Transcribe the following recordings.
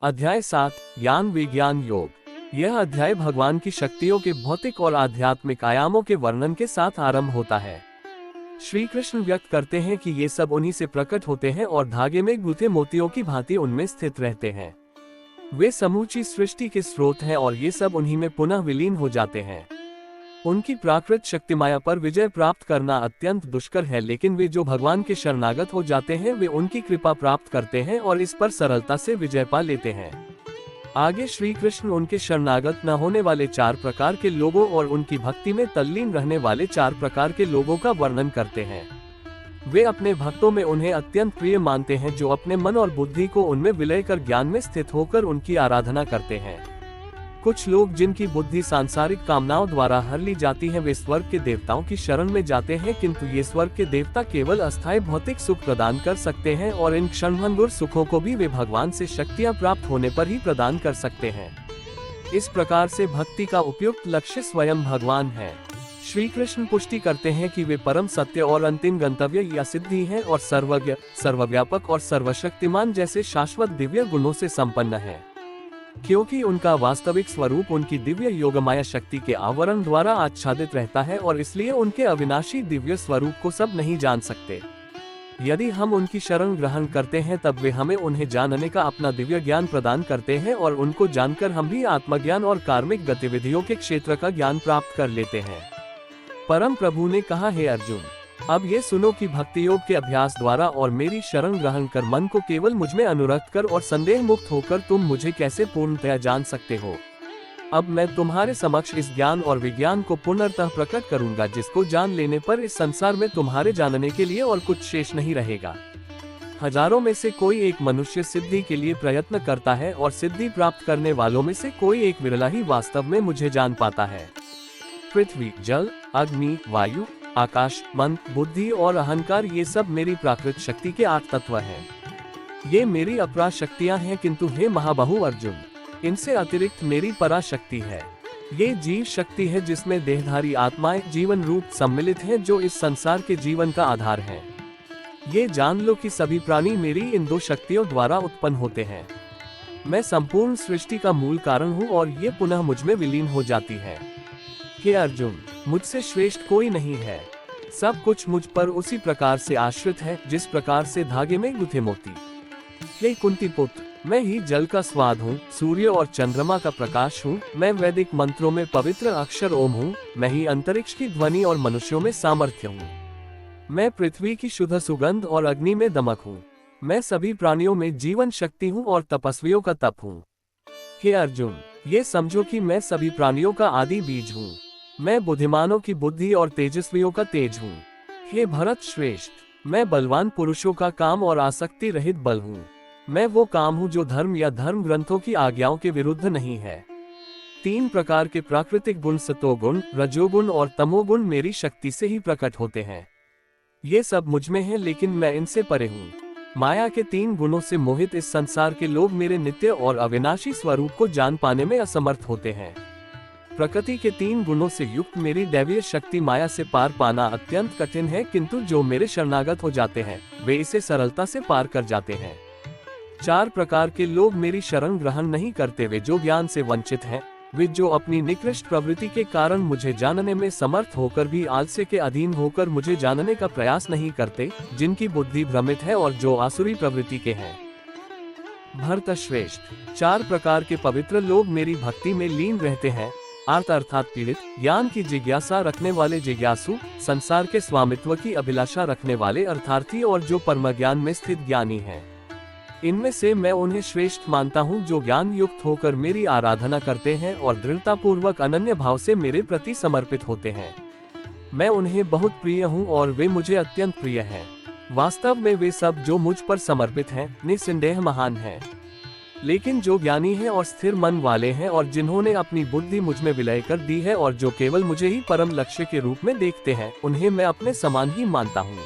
अध्याय 7 ज्ञान विज्ञान योग। यह अध्याय भगवान की शक्तियों के भौतिक और आध्यात्मिक आयामों के वर्णन के साथ आरंभ होता है। श्री कृष्ण व्यक्त करते हैं कि ये सब उन्हीं से प्रकट होते हैं और धागे में गुथे मोतियों की भांति उनमें स्थित रहते हैं। वे समूची सृष्टि के स्रोत हैं और ये सब उन्हीं में पुनः विलीन हो जाते हैं। उनकी प्राकृत शक्ति माया पर विजय प्राप्त करना अत्यंत दुष्कर है, लेकिन वे जो भगवान के शरणागत हो जाते हैं वे उनकी कृपा प्राप्त करते हैं और इस पर सरलता से विजय पा लेते हैं। आगे श्री कृष्ण उनके शरणागत न होने वाले 4 प्रकार के लोगों और उनकी भक्ति में तल्लीन रहने वाले 4 प्रकार के लोगों का वर्णन करते हैं। वे अपने भक्तों में उन्हें अत्यंत प्रिय मानते हैं, जो अपने मन और बुद्धि को उनमें विलय कर ज्ञान में स्थित होकर उनकी आराधना करते हैं। कुछ लोग जिनकी बुद्धि सांसारिक कामनाओं द्वारा हर ली जाती है, वे स्वर्ग के देवताओं की शरण में जाते हैं, किंतु ये स्वर्ग के देवता केवल अस्थायी भौतिक सुख प्रदान कर सकते हैं और इन क्षणभंगुर सुखों को भी वे भगवान से शक्तियां प्राप्त होने पर ही प्रदान कर सकते हैं। इस प्रकार से भक्ति का उपयुक्त लक्ष्य स्वयं भगवान है। श्री कृष्ण पुष्टि करते हैं कि वे परम सत्य और अंतिम गंतव्य या सिद्धि हैं और सर्वज्ञ, सर्वव्यापक और सर्वशक्तिमान जैसे शाश्वत दिव्य गुणों से संपन्न है, क्योंकि उनका वास्तविक स्वरूप उनकी दिव्य योगमाया शक्ति के आवरण द्वारा आच्छादित रहता है और इसलिए उनके अविनाशी दिव्य स्वरूप को सब नहीं जान सकते। यदि हम उनकी शरण ग्रहण करते हैं तब वे हमें उन्हें जानने का अपना दिव्य ज्ञान प्रदान करते हैं और उनको जानकर हम भी आत्मज्ञान और कार्मिक गतिविधियों के क्षेत्र का ज्ञान प्राप्त कर लेते हैं। परम प्रभु ने कहा, हे अर्जुन, अब ये सुनो कि भक्ति योग के अभ्यास द्वारा और मेरी शरण ग्रहण कर मन को केवल मुझमें अनुरक्त कर और संदेह मुक्त होकर तुम मुझे कैसे पूर्णतया जान सकते हो। अब मैं तुम्हारे समक्ष इस ज्ञान और विज्ञान को पुनर्तः प्रकट करूंगा, जिसको जान लेने पर इस संसार में तुम्हारे जानने के लिए और कुछ शेष नहीं रहेगा। हजारों में से कोई एक मनुष्य सिद्धि के लिए प्रयत्न करता है और सिद्धि प्राप्त करने वालों में से कोई एक विरला ही वास्तव में मुझे जान पाता है। पृथ्वी, जल, अग्नि, वायु, आकाश, मन, बुद्धि और अहंकार, ये सब मेरी प्राकृत शक्ति के 8 तत्व हैं। ये मेरी अपरा शक्तियां हैं, किंतु हे महाबाहु अर्जुन, इनसे अतिरिक्त मेरी पराशक्ति है। ये जीव शक्ति है जिसमें देहधारी आत्माएं जीवन रूप सम्मिलित हैं, जो इस संसार के जीवन का आधार है। ये जान लो कि सभी प्राणी मेरी इन 2 शक्तियों द्वारा उत्पन्न होते हैं। मैं संपूर्ण सृष्टि का मूल कारण हूँ और ये पुनः मुझमें विलीन हो जाती है। हे अर्जुन, मुझसे श्रेष्ठ कोई नहीं है। सब कुछ मुझ पर उसी प्रकार से आश्रित है जिस प्रकार से धागे में गुथे मोती। हे कुंती पुत्र, मैं ही जल का स्वाद हूँ, सूर्य और चंद्रमा का प्रकाश हूँ। मैं वैदिक मंत्रों में पवित्र अक्षर ओम हूँ। मैं ही अंतरिक्ष की ध्वनि और मनुष्यों में सामर्थ्य हूँ। मैं पृथ्वी की शुद्ध सुगंध और अग्नि में दमक हूँ। मैं सभी प्राणियों में जीवन शक्ति हूँ और तपस्वियों का तप हूँ। हे अर्जुन, ये समझो कि मैं सभी प्राणियों का आदि बीज हूँ। मैं बुद्धिमानों की बुद्धि और तेजस्वियों का तेज हूँ। हे भरत श्रेष्ठ, मैं बलवान पुरुषों का काम और आसक्ति रहित बल हूँ। मैं वो काम हूँ जो धर्म या धर्म ग्रंथों की आज्ञाओं के विरुद्ध नहीं है। 3 प्रकार के प्राकृतिक गुण, सतोगुण, रजोगुण और तमोगुण, मेरी शक्ति से ही प्रकट होते हैं। ये सब मुझमें हैं, लेकिन मैं इनसे परे हूँ। माया के 3 गुणों से मोहित इस संसार के लोग मेरे नित्य और अविनाशी स्वरूप को जान पाने में असमर्थ होते हैं। प्रकृति के 3 गुणों से युक्त मेरी दैवीय शक्ति माया से पार पाना अत्यंत कठिन है, किंतु जो मेरे शरणागत हो जाते हैं वे इसे सरलता से पार कर जाते हैं। 4 प्रकार के लोग मेरी शरण ग्रहण नहीं करते, वे जो ज्ञान से वंचित हैं, वे जो अपनी निकृष्ट प्रवृत्ति के कारण मुझे जानने में समर्थ होकर भी आलस्य के अधीन होकर मुझे जानने का प्रयास नहीं करते, जिनकी बुद्धि भ्रमित है और जो आसुरी प्रवृत्ति के हैं। भरत श्रेष्ठ, 4 प्रकार के पवित्र लोग मेरी भक्ति में लीन रहते हैं। आर्त अर्थात पीड़ित, ज्ञान की जिज्ञासा रखने वाले जिज्ञासु, संसार के स्वामित्व की अभिलाषा रखने वाले अर्थार्थी और जो परम ज्ञान में स्थित ज्ञानी हैं। इनमें से मैं उन्हें श्रेष्ठ मानता हूँ जो ज्ञान युक्त होकर मेरी आराधना करते हैं और दृढ़ता पूर्वक अनन्य भाव से मेरे प्रति समर्पित होते हैं। मैं उन्हें बहुत प्रिय हूँ और वे मुझे अत्यंत प्रिय हैं। वास्तव में वे सब जो मुझ पर समर्पित हैं निस्संदेह महान हैं। लेकिन जो ज्ञानी हैं और स्थिर मन वाले हैं और जिन्होंने अपनी बुद्धि मुझ में विलय कर दी है और जो केवल मुझे ही परम लक्ष्य के रूप में देखते हैं, उन्हें मैं अपने समान ही मानता हूँ।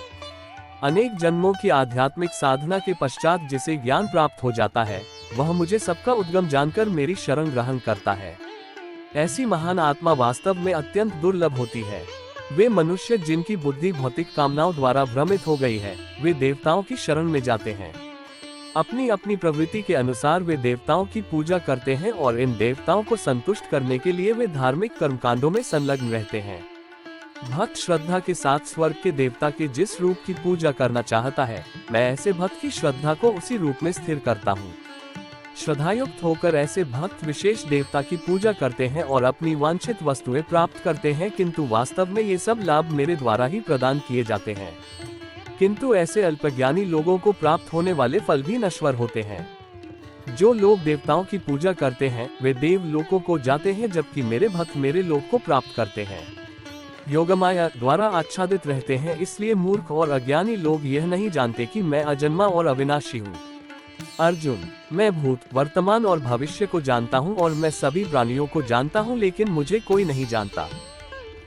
अनेक जन्मों की आध्यात्मिक साधना के पश्चात जिसे ज्ञान प्राप्त हो जाता है, वह मुझे सबका उद्गम जानकर मेरी शरण ग्रहण करता है। ऐसी महान आत्मा वास्तव में अत्यंत दुर्लभ होती है। वे मनुष्य जिनकी बुद्धि भौतिक कामनाओं द्वारा भ्रमित हो गई है, वे देवताओं की शरण में जाते हैं। अपनी अपनी प्रवृत्ति के अनुसार वे देवताओं की पूजा करते हैं और इन देवताओं को संतुष्ट करने के लिए वे धार्मिक कर्मकांडों में संलग्न रहते हैं। भक्त श्रद्धा के साथ स्वर्ग के देवता के जिस रूप की पूजा करना चाहता है, मैं ऐसे भक्त की श्रद्धा को उसी रूप में स्थिर करता हूँ। श्रद्धायुक्त होकर ऐसे भक्त विशेष देवता की पूजा करते हैं और अपनी वांछित वस्तुएं प्राप्त करते हैं, किंतु वास्तव में ये सब लाभ मेरे द्वारा ही प्रदान किए जाते हैं। किंतु ऐसे अल्पज्ञानी लोगों को प्राप्त होने वाले फल भी नश्वर होते हैं। जो लोग देवताओं की पूजा करते हैं वे देव लोकों को जाते हैं, जबकि मेरे भक्त मेरे लोक को प्राप्त करते हैं। योगमाया द्वारा आच्छादित रहते हैं, इसलिए मूर्ख और अज्ञानी लोग यह नहीं जानते कि मैं अजन्मा और अविनाशी हूँ। अर्जुन, मैं भूत, वर्तमान और भविष्य को जानता हूँ और मैं सभी प्राणियों को जानता हूँ, लेकिन मुझे कोई नहीं जानता।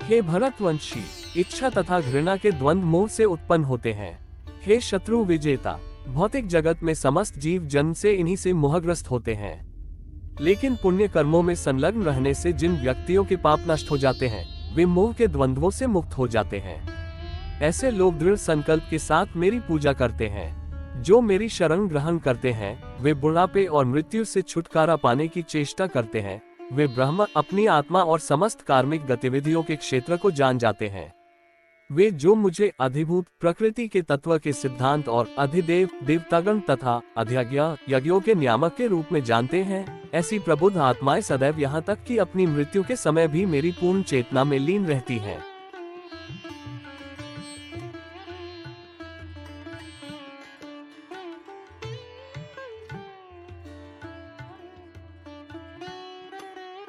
हे भरतवंशी, इच्छा तथा घृणा के द्वंद्व मोह से उत्पन्न होते हैं। हे शत्रु विजेता, भौतिक जगत में समस्त जीव जन्म से इन्हीं से मोहग्रस्त होते हैं, लेकिन पुण्य कर्मों में संलग्न रहने से जिन व्यक्तियों के पाप नष्ट हो जाते हैं वे मोह के द्वंद्वों से मुक्त हो जाते हैं। ऐसे लोग दृढ़ संकल्प के साथ मेरी पूजा करते हैं। जो मेरी शरण ग्रहण करते हैं वे बुढ़ापे और मृत्यु से छुटकारा पाने की चेष्टा करते हैं। वे ब्रह्म, अपनी आत्मा और समस्त कार्मिक गतिविधियों के क्षेत्र को जान जाते हैं। वे जो मुझे अधिभूत, प्रकृति के तत्व के सिद्धांत और अधिदेव, देवतागण तथा अधियज्ञ, यज्ञों के नियामक के रूप में जानते हैं, ऐसी प्रबुद्ध आत्माएं सदैव यहाँ तक कि अपनी मृत्यु के समय भी मेरी पूर्ण चेतना में लीन रहती हैं।